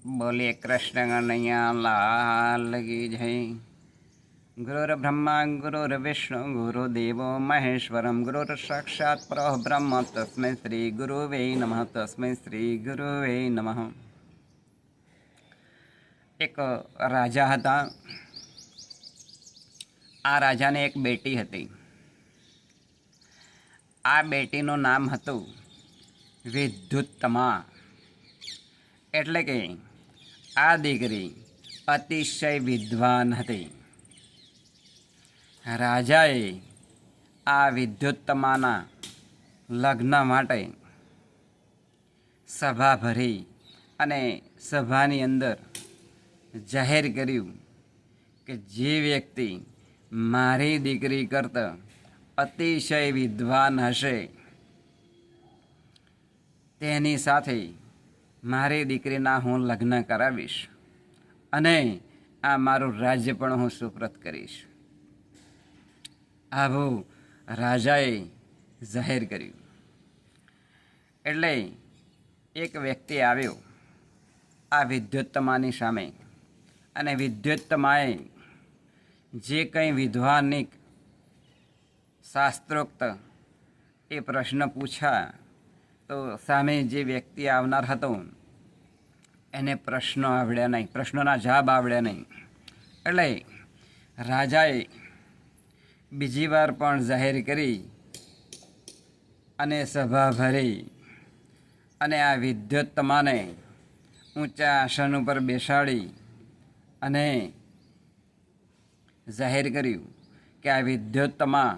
बोलिए कृष्ण कन्हैया लाल की जय। गुरुर्ब्रह्मा गुरुर्विष्णु गुरुदेवो महेश्वरम गुरुर साक्षात् परब्रह्म तस्मै श्री गुरुवे नमः तस्मै श्री गुरुवे नमः। एक राजा હતા। આ રાજાને એક બેટી હતી। આ બેટીનું નામ હતું વિદ્યુત્તમા। એટલે કે આ દીકરી અતિશય વિદ્વાન હતી। રાજાએ આ વિદ્યુત્તમાના લગ્ન માટે સભા ભરી અને સભાની અંદર જાહેર કર્યું કે જે વ્યક્તિ મારી દીકરી કરતાં અતિશય વિદ્વાન હશે તેની સાથે મારી દીકરીના હું લગ્ન કરાવીશ અને આ મારું રાજ્ય પણ હું સુપ્રત કરીશ। આવું રાજાએ જાહેર કર્યું। એટલે એક વ્યક્તિ આવ્યો આ વિદ્યુત્તમાની સામે અને વિદ્યુત્તમાએ જે કંઈ વિદ્વાનિક શાસ્ત્રોક્ત એ પ્રશ્ન પૂછ્યા તો સામે જે વ્યક્તિ આવનાર હતો એને પ્રશ્નો આવડ્યા નહીં, પ્રશ્નોના જવાબ આવડ્યા નહીં। એટલે રાજાએ બીજી વાર પણ જાહેર કરી અને સભા ભરી અને આ વિદ્યુત્તમાને ઊંચા આસન ઉપર બેસાડી અને જાહેર કર્યું કે આ વિદ્યુત્તમા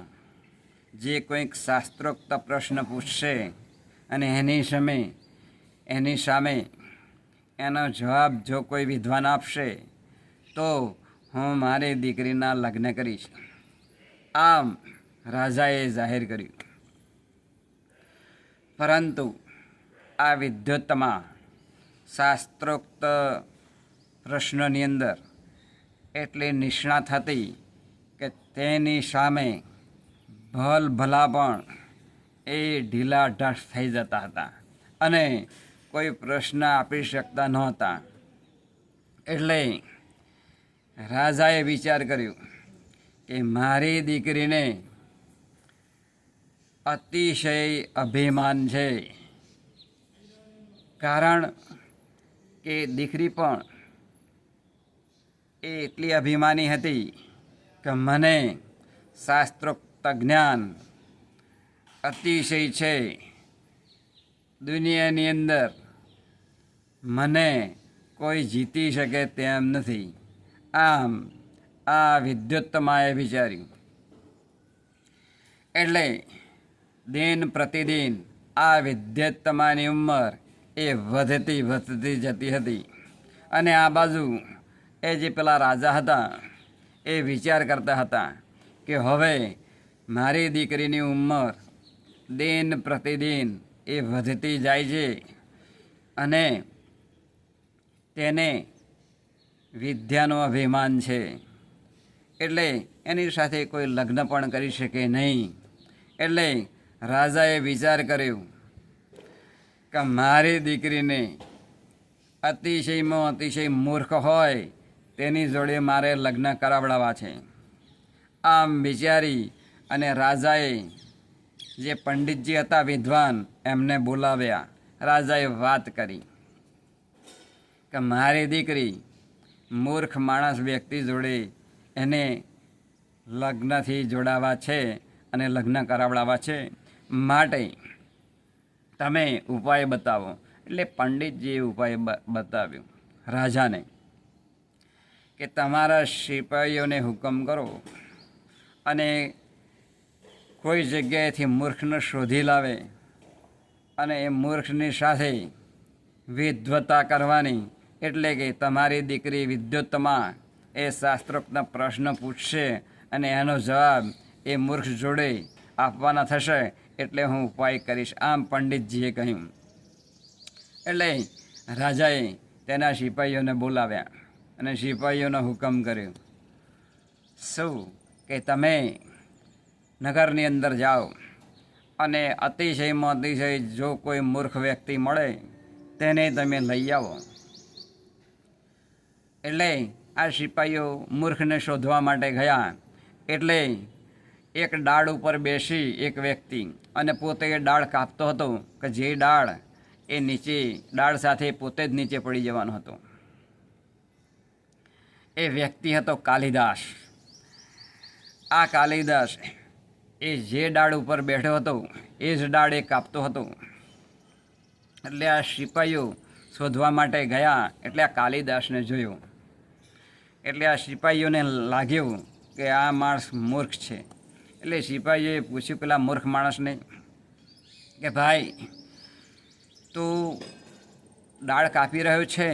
જે કોઈક શાસ્ત્રોક્ત પ્રશ્ન પૂછશે અને એની સામે એનો જવાબ જો કોઈ વિદ્વાન આપશે તો હું મારી દીકરીના લગ્ન કરીશ। આમ રાજાએ જાહેર કર્યું। પરંતુ આ વિદ્યુત્તમા શાસ્ત્રોક્ત પ્રશ્નની અંદર એટલી નિષ્ણાત હતી કે તેની સામે ભલા પણ એ ઢીલાઢાસ થઈ જતા હતા અને કોઈ પ્રશ્ન આપી શકતા નહોતા। એટલે રાજાએ વિચાર કર્યો કે મારી દીકરીને અતિશય અભિમાન છે, કારણ કે દીકરી પણ એ એટલી અભિમાની હતી કે મને શાસ્ત્રોક્ત જ્ઞાન અતિશય છે, દુનિયાની અંદર મને કોઈ જીતી શકે તેમ નથી। આમ આ વિદ્યુત્તમાએ વિચાર્યું। એટલે દિન પ્રતિદિન આ વિદ્યુત્તમાની ઉંમર એ વધતી જતી હતી અને આ બાજુ એ જે પેલા રાજા હતા એ વિચાર કરતા હતા કે હવે મારી દીકરીની ઉંમર દિન પ્રતિદિન એ વધતી જાય છે અને તેને વિદ્યાનું અભિમાન છે, એટલે એની સાથે કોઈ લગ્ન પણ કરી શકે નહીં। એટલે રાજાએ વિચાર કર્યો કે મારી દીકરીને અતિશયમાં અતિશય મૂર્ખ હોય તેની જોડે મારે લગ્ન કરાવડાવવા છે। આમ વિચારી અને રાજાએ જે પંડિતજી હતા વિદ્વાન એમને બોલાવ્યા। રાજાએ વાત કરી કે મારી દીકરી મૂર્ખ માણસ વ્યક્તિ જોડે એને લગ્નથી જોડાવા છે અને લગ્ન કરાવડાવવા છે, માટે તમે ઉપાય બતાવો। એટલે પંડિતજીએ ઉપાય બતાવ્યો રાજાને કે તમારા સિપાહીઓને હુકમ કરો અને કોઈ જગ્યાએથી મૂર્ખને શોધી લાવે અને એ મૂર્ખની સાથે વિદ્વતા કરવાની। એટલે કે તમારી દીકરી વિદ્યુત્તમા એ શાસ્ત્રોક્ત પ્રશ્ન પૂછશે અને એનો જવાબ એ મૂર્ખ જોડે આપવાના થશે, એટલે હું ઉપાય કરીશ। આમ પંડિતજીએ કહ્યું। એટલે રાજાએ તેના સિપાહીઓને બોલાવ્યા અને સિપાહીઓનો હુકમ કર્યો શું કે તમે નગરની અંદર જાઓ અને અતિશયમાં અતિશય જો કોઈ મૂર્ખ વ્યક્તિ મળે તેને તમે લઈ આવો એટલે આ સિપાહીઓ મૂર્ખને શોધવા માટે ગયા. એટલે એક ડાળ ઉપર બેસી એક વ્યક્તિ અને પોતે એ ડાળ કાપતો હતો કે જે ડાળ એ નીચે ડાળ સાથે પોતે જ નીચે પડી જવાનો હતો. એ વ્યક્તિ હતો કાલિદાસ. આ કાલિદાસ એ જે ડાળ ઉપર બેઠો હતો એ જ ડાળ એ કાપતો હતો. એટલે આ સિપાહીઓ શોધવા માટે ગયા. એટલે આ કાલિદાસને જોયો. એટલે આ સિપાહીઓને લાગ્યું કે આ માણસ મૂર્ખ છે. એટલે સિપાહીઓએ પૂછ્યું પેલા મૂર્ખ માણસને કે ભાઈ તું ડાળ કાપી રહ્યો છે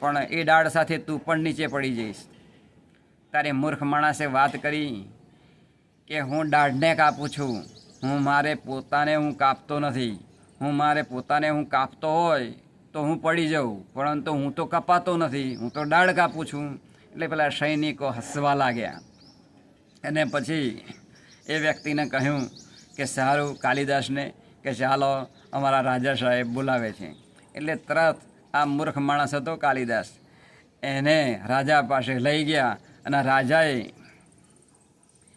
પણ એ ડાળ સાથે તું પણ નીચે પડી જઈશ. તારે મૂર્ખ માણસે વાત કરી કે હું ડાળને કાપું છું, હું મારે પોતાને હું કાપતો નથી. મારે પોતાને હું કાપતો હોય તો હું પડી જાઉં, પરંતુ હું તો કપાતો નથી, હું તો ડાળ કાપું છું. એટલે પેલા સૈનિકો હસવા લાગ્યા. અને પછી એ વ્યક્તિને કહ્યું કે સારું કાલિદાસને કે ચાલો અમારા રાજા સાહેબ બોલાવે છે. એટલે તરત આ મૂર્ખ માણસ હતો કાલિદાસ, એને રાજા પાસે લઈ ગયા અને રાજાએ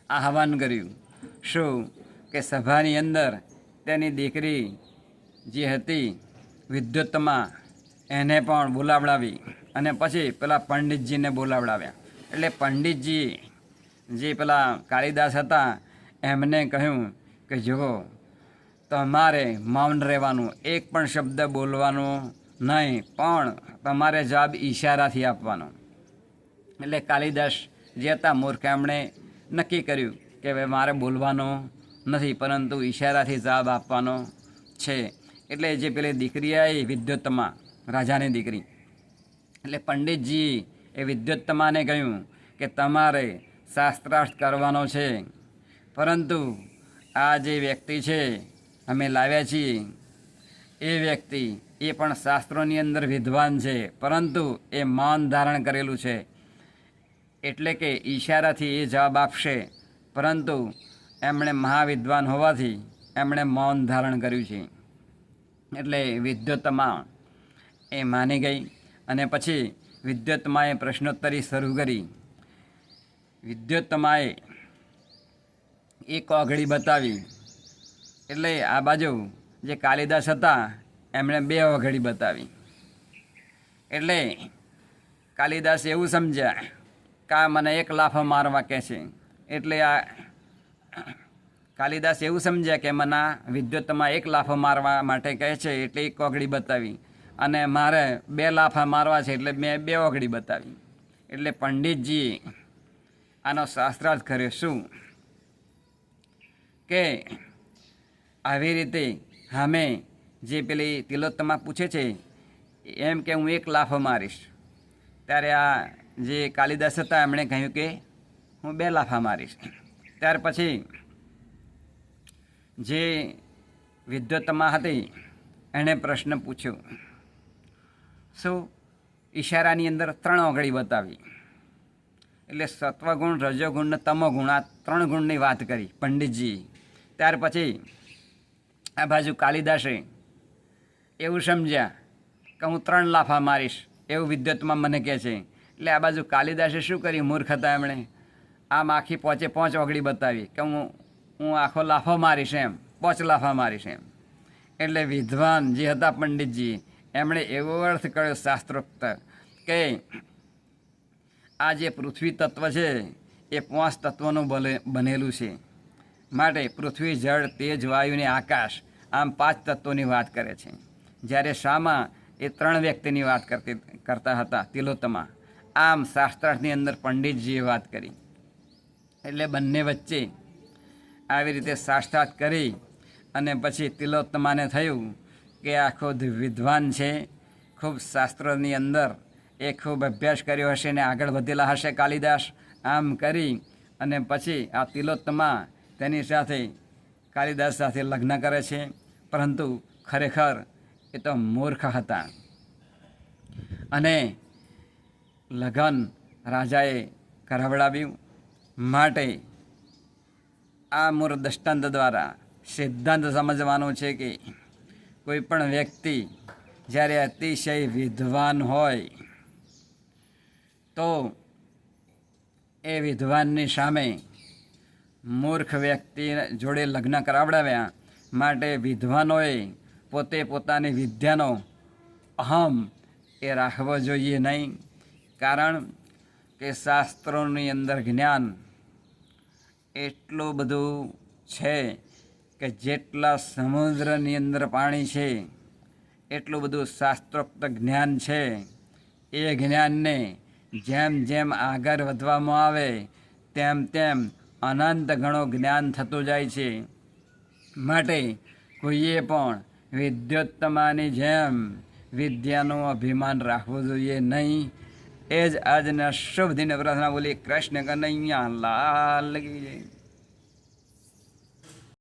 આહવાન કર્યું. શું કે સભાની અંદર તેની દીકરી જે હતી વિદ્યુતમાં એને પણ બોલાવડાવી અને પછી પેલા પંડિતજીને બોલાવડાવ્યા. એટલે પંડિતજી જે પેલા કાલિદાસ હતા એમને કહ્યું કે જુઓ તમારે મૌન રહેવાનું, એક પણ શબ્દ બોલવાનો નહીં, પણ તમારે જવાબ ઈશારાથી આપવાનો. એટલે કાલિદાસ જે હતા મૂર્ખ એમણે નક્કી કર્યું કે હવે મારે બોલવાનો નથી પરંતુ ઈશારાથી જવાબ આપવાનો છે. એટલે જે પેલી દીકરી આવી વિદ્યુતમાં રાજાની દીકરી, એટલે પંડિતજી એ વિદ્યુતમાને કહ્યું કે તમારે શાસ્ત્રાર્થ કરવાનો છે, પરંતુ આ જે વ્યક્તિ છે અમે લાવ્યા છીએ એ વ્યક્તિ એ પણ શાસ્ત્રોની અંદર વિદ્વાન છે, પરંતુ એ મૌન ધારણ કરેલું છે. એટલે કે ઈશારાથી એ જવાબ આપશે, પરંતુ એમણે મહાવિદ્વાન હોવાથી એમણે મૌન ધારણ કર્યું છે. એટલે વિદ્યુતમાં એ માની ગઈ. અને પછી વિદ્યુતમાએ પ્રશ્નોત્તરી શરૂ કરી. વિદ્યુતમાએ એક ઓગળી બતાવી. એટલે આ બાજુ જે કાલિદાસ હતા એમણે બે ઓગળી બતાવી. એટલે કાલિદાસ એવું સમજ્યા કે આ મને એક લાફો મારવા કહે છે. એટલે આ કાલિદાસ એવું સમજ્યા કે મને વિદ્યુતમાં એક લાફો મારવા માટે કહે છે એટલે એક ઓગળી બતાવી, અને મારે બે લાફા મારવા છે એટલે મેં બે ઓગળી બતાવી. એટલે પંડિતજી આનો શાસ્ત્રાર્થ કર્યો. શું કે આવી રીતે અમે જે પેલી તિલોત્તમા પૂછે છે એમ કે હું એક લાફો મારીશ, ત્યારે આ જે કાલિદાસ હતા એમણે કહ્યું કે હું બે લાફા મારીશ. ત્યાર પછી જે વિદ્યુતમાં હતી એણે પ્રશ્ન પૂછ્યો. શું ઈશારાની અંદર 3 ઓગળી બતાવી. એટલે સત્વગુણ, રજોગુણ ને તમોગુણ, આ 3 ગુણની વાત કરી પંડિતજી. ત્યાર પછી આ બાજુ કાલિદાસે એવું સમજ્યા કે હું 3 લાફા મારીશ એવું વિદ્યુતમાં મને કહે છે. એટલે આ બાજુ કાલિદાસે શું કર્યું, મૂર્ખ હતા એમણે આમ આખી 5 ઓગળી બતાવી કે હું આખો લાફો મારીશ એમ, 5 લાફા મારીશ એમ. એટલે વિદ્વાન જે હતા પંડિતજી એમણે એવો અર્થ કર્યો શાસ્ત્રોક્ત કે આ જે પૃથ્વી તત્વ છે એ 5 તત્વોનું બનેલું છે. માટે પૃથ્વી, જળ, તેજ, વાયુ ને આકાશ આમ 5 તત્વોની વાત કરે છે. જ્યારે શામાં એ 3 વ્યક્તિની વાત કરતા હતા તિલોત્તમા. આમ શાસ્ત્રાર્થની અંદર પંડિતજીએ વાત કરી. એટલે બંને વચ્ચે આવી રીતે શાસ્ત્રાર્થ કરી અને પછી તિલોત્તમાને થયું કે આ ખુદ વિદ્વાન છે, ખૂબ શાસ્ત્રોની અંદર એ ખૂબ અભ્યાસ કર્યો હશે ને આગળ વધેલા હશે કાલિદાસ. આમ કરી અને પછી આ તિલોત્તમા તેની સાથે કાલિદાસ સાથે લગ્ન કરે છે, પરંતુ ખરેખર એ તો મૂર્ખ હતા. અને લગ્ન રાજાએ કરાવડાવ્યું. માટે આ મૂળ દૃષ્ટાંત દ્વારા સિદ્ધાંત સમજવાનો છે કે કોઈ પણ વ્યક્તિ જ્યારે અતિશય વિદ્વાન હોય તો એ વિદ્વાનની સામે મૂર્ખ વ્યક્તિ જોડે લગ્ન કરાવડાવ્યા માટે વિદ્વાનોએ પોતે પોતાની વિદ્યાનો અહમ એ રાખવો જોઈએ નહીં. કારણ કે શાસ્ત્રોની અંદર જ્ઞાન એટલું બધું છે કે જેટલા સમુદ્રની અંદર પાણી છે એટલું બધું શાસ્ત્રોક્ત જ્ઞાન છે. એ જ્ઞાનને જેમ જેમ આગળ વધવામાં આવે તેમ તેમ અનંત ઘણું જ્ઞાન થતું જાય છે. માટે કોઈએ પણ વિદ્યોત્તમાની જેમ વિદ્યાનું અભિમાન રાખવું જોઈએ નહીં. એ જ આજના શુભ દિને પ્રાર્થના બોલી. કૃષ્ણ કનૈયા લાલ કી જય.